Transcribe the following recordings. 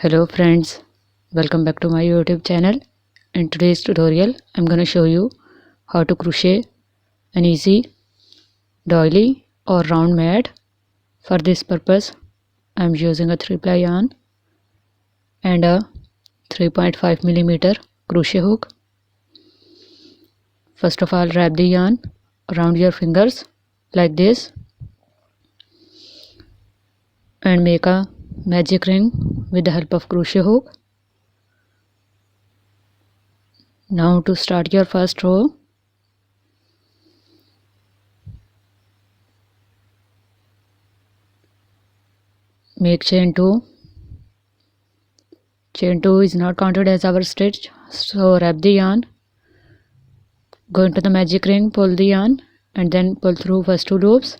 Hello friends, welcome back to my YouTube channel. In today's tutorial I'm going to show you how to crochet an easy doily or round mat. For this purpose I'm using a 3-ply yarn and a 3.5mm crochet hook. First of all, wrap the yarn around your fingers like this and make a magic ring with the help of crochet hook. Now to start your first row, make chain 2. Chain 2 is not counted as our stitch, so wrap the yarn, go into the magic ring, pull the yarn and then pull through first 2 loops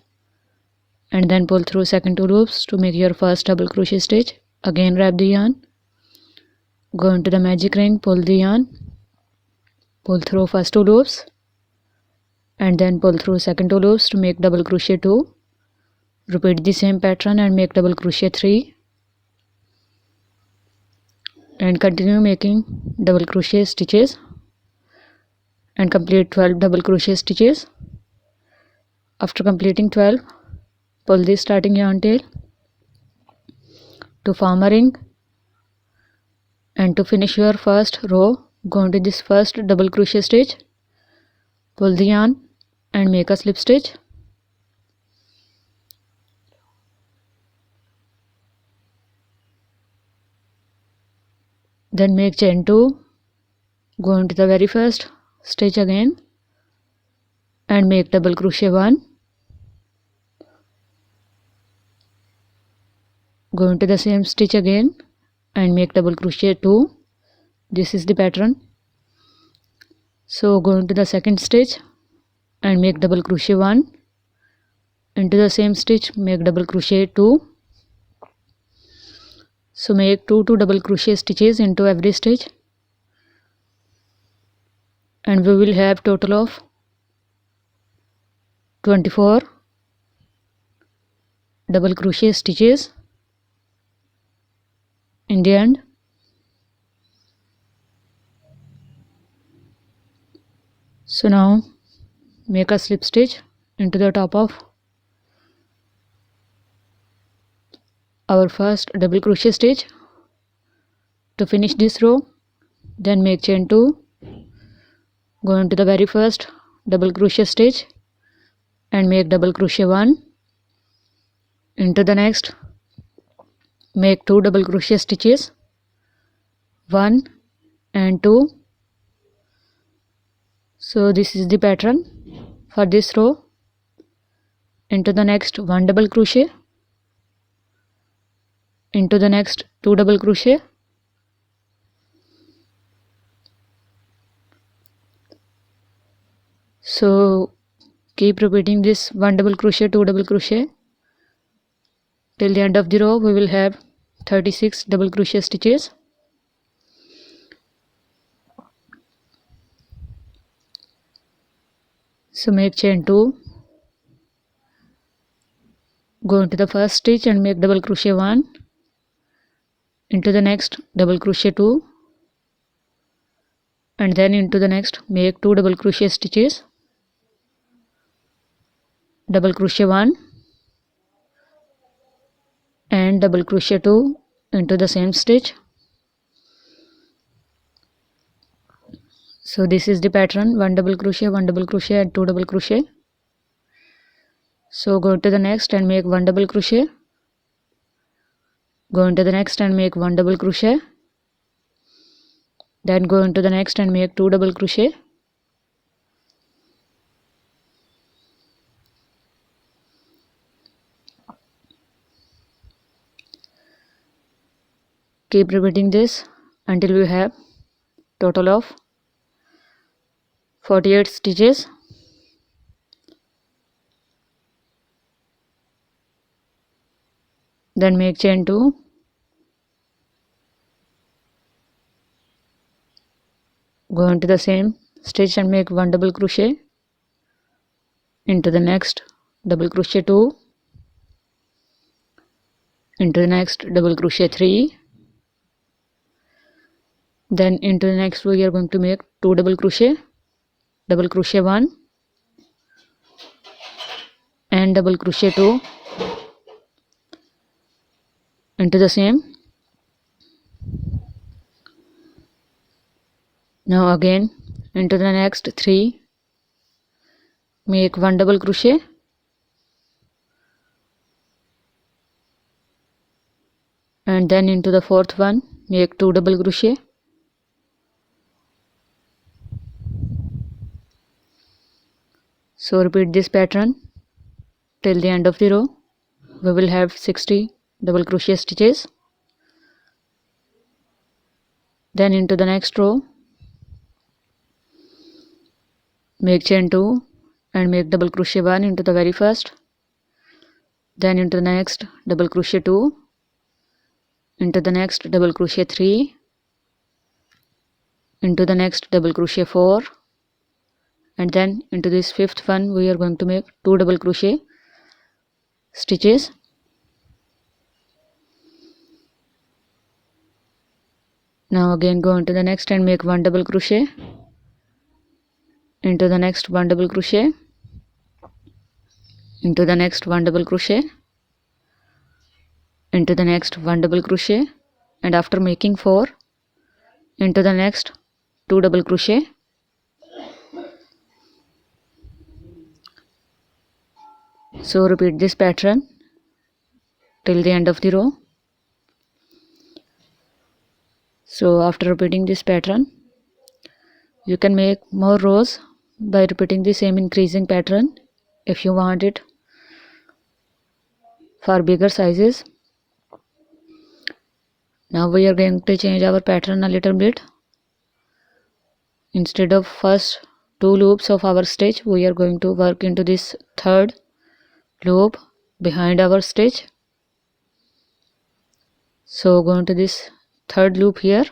and then pull through second 2 loops to make your first double crochet stitch. Again wrap the yarn, go into the magic ring, pull the yarn, pull through first 2 loops and then pull through second 2 loops to make double crochet 2. Repeat the same pattern and make double crochet 3 and continue making double crochet stitches and complete 12 double crochet stitches. After completing 12, pull the starting yarn tail to form a ring, and to finish your first row, go into this first double crochet stitch, pull the yarn and make a slip stitch. Then make chain 2, go into the very first stitch again and make double crochet 1, go into the same stitch again and make double crochet 2. This is the pattern. So go into the second stitch and make double crochet 1, into the same stitch make double crochet 2. So make 2 double crochet stitches into every stitch and we will have total of 24 double crochet stitches in the end. So now make a slip stitch into the top of our first double crochet stitch to finish this row. Then make chain 2, go into the very first double crochet stitch and make double crochet 1, into the next make 2 double crochet stitches, 1 and 2. So this is the pattern for this row. Into the next 1 double crochet, into the next 2 double crochet, so keep repeating this 1 double crochet, 2 double crochet till the end of the row. We will have 36 double crochet stitches. So make chain 2, go into the first stitch and make double crochet 1, into the next double crochet 2 and then into the next make 2 double crochet stitches, double crochet 1 and double crochet 2 into the same stitch. So this is the pattern: 1 double crochet, 1 double crochet and 2 double crochet. So go to the next and make 1 double crochet, go into the next and make 1 double crochet, then go into the next and make 2 double crochet, keep repeating this until we have total of 48 stitches. Then make chain 2, go into the same stitch and make 1 double crochet, into the next double crochet 2, into the next double crochet 3 Then into the next row we are going to make 2 double crochet 1 and double crochet 2 into the same. Now again into the next 3 make 1 double crochet and then into the fourth one make 2 double crochet. So repeat this pattern till the end of the row. We will have 60 double crochet stitches. Then into the next row make chain 2 and make double crochet 1 into the very first, then into the next double crochet 2, into the next double crochet 3, into the next double crochet 4, and then into this fifth one we are going to make 2 double crochet stitches. Now again go into the next and make 1 double crochet, into the next 1 double crochet, into the next 1 double crochet, into the next 1 double crochet, and after making 4 into the next 2 double crochet. So repeat this pattern till the end of the row. So after repeating this pattern you can make more rows by repeating the same increasing pattern if you want it for bigger sizes. Now we are going to change our pattern a little bit. Instead of first 2 loops of our stitch we are going to work into this third loop behind our stitch. So go into this third loop here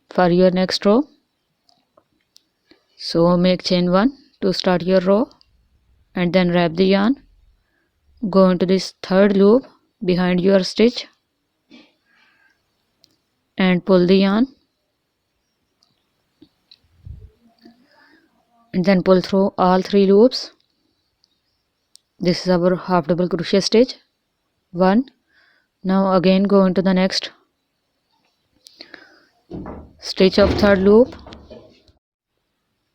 for your next row. So make chain 1 to start your row and then wrap the yarn, go into this third loop behind your stitch and pull the yarn, and then pull through all 3 loops. This is our half double crochet stitch 1. Now again go into the next stitch of third loop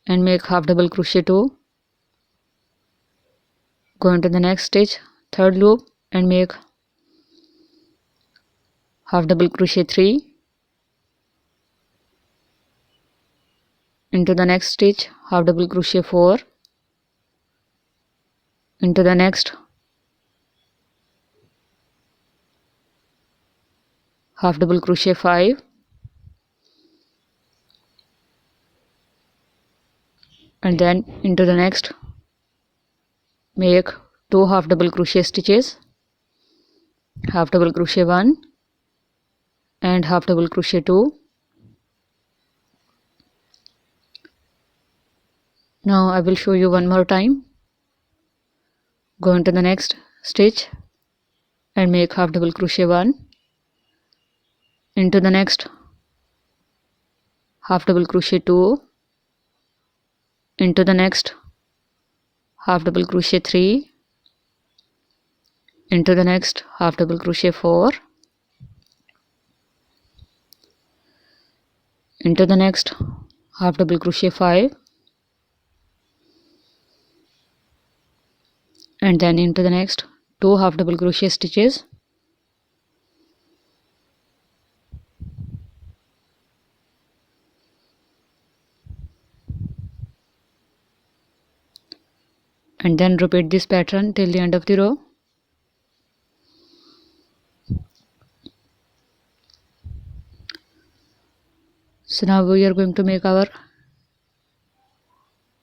and make half double crochet 2. Go into the next stitch third loop and make half double crochet 3. Into the next stitch half double crochet 4, into the next half double crochet 5, and then into the next make 2 half double crochet stitches, half double crochet 1 and half double crochet 2. Now I will show you one more time. Go into the next stitch and make half double crochet 1, into the next half double crochet 2, into the next half double crochet 3, into the next half double crochet 4, into the next half double crochet 5, and then into the next 2 half double crochet stitches, and then repeat this pattern till the end of the row. So now we are going to make our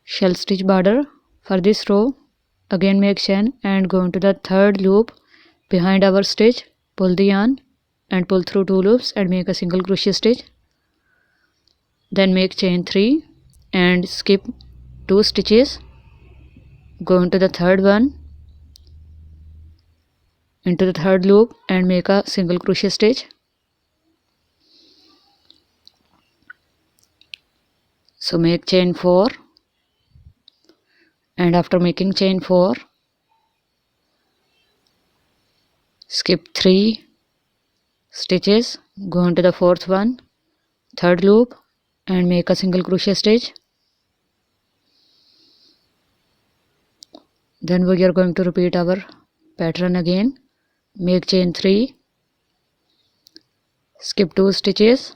shell stitch border. For this row again make chain and go into the third loop behind our stitch, pull the yarn and pull through 2 loops and make a single crochet stitch, then make chain 3 and skip 2 stitches, go into the third one, into the third loop and make a single crochet stitch, So make chain 4, and after making chain 4, skip 3 stitches, go into the fourth one, third loop, and make a single crochet stitch. Then we are going to repeat our pattern again. Make chain 3, skip 2 stitches,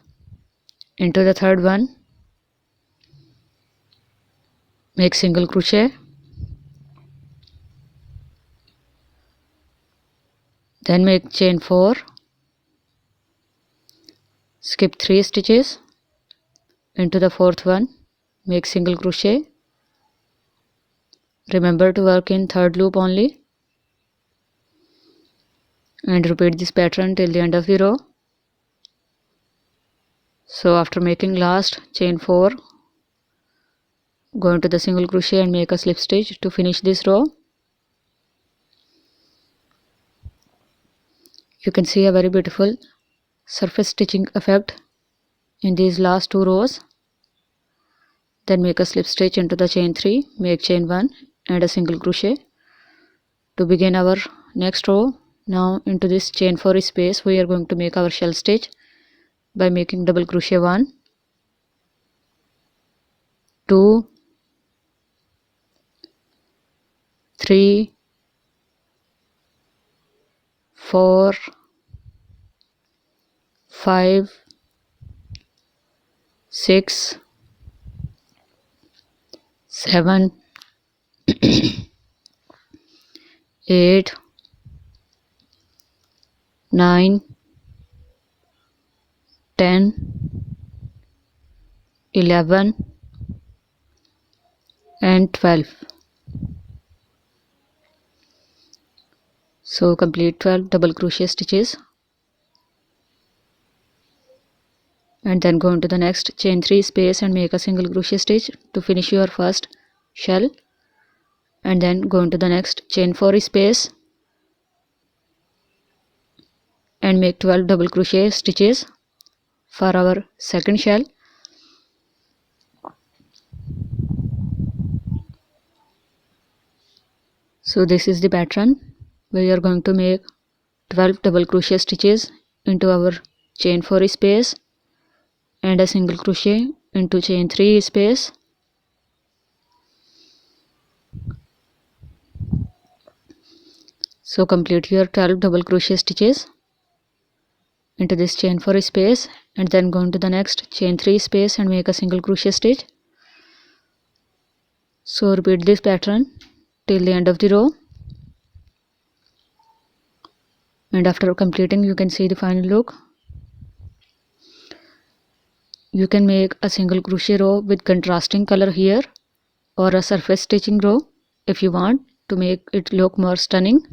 into the third one, make single crochet, then make chain 4, skip 3 stitches, into the fourth one, make single crochet. Remember to work in third loop only, and repeat this pattern till the end of the row. So after making last chain 4, go into the single crochet and make a slip stitch to finish this row. You can see a very beautiful surface stitching effect in these last 2 rows. Then make a slip stitch into the chain 3, make chain 1 and a single crochet to begin our next row. Now into this chain 4 space we are going to make our shell stitch by making double crochet 1, 2, 3, 4, 5, 6, 7, 8, 9, 10, 11 and 12. So complete 12 double crochet stitches, and then go into the next chain 3 space and make a single crochet stitch to finish your first shell, and then go into the next chain 4 space and make 12 double crochet stitches for our second shell. So this is the pattern. We are going to make 12 double crochet stitches into our chain 4 space and a single crochet into chain 3 space. So complete your 12 double crochet stitches into this chain 4 space, and then go into the next chain 3 space and make a single crochet stitch. So repeat this pattern till the end of the row, and after completing you can see the final look. You can make a single crochet row with contrasting color here, or a surface stitching row if you want to make it look more stunning,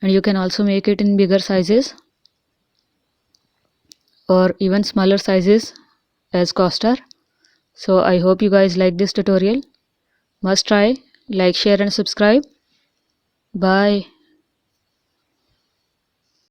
and you can also make it in bigger sizes or even smaller sizes as coaster. So I hope you guys like this tutorial. Must try, like, share and subscribe. Bye.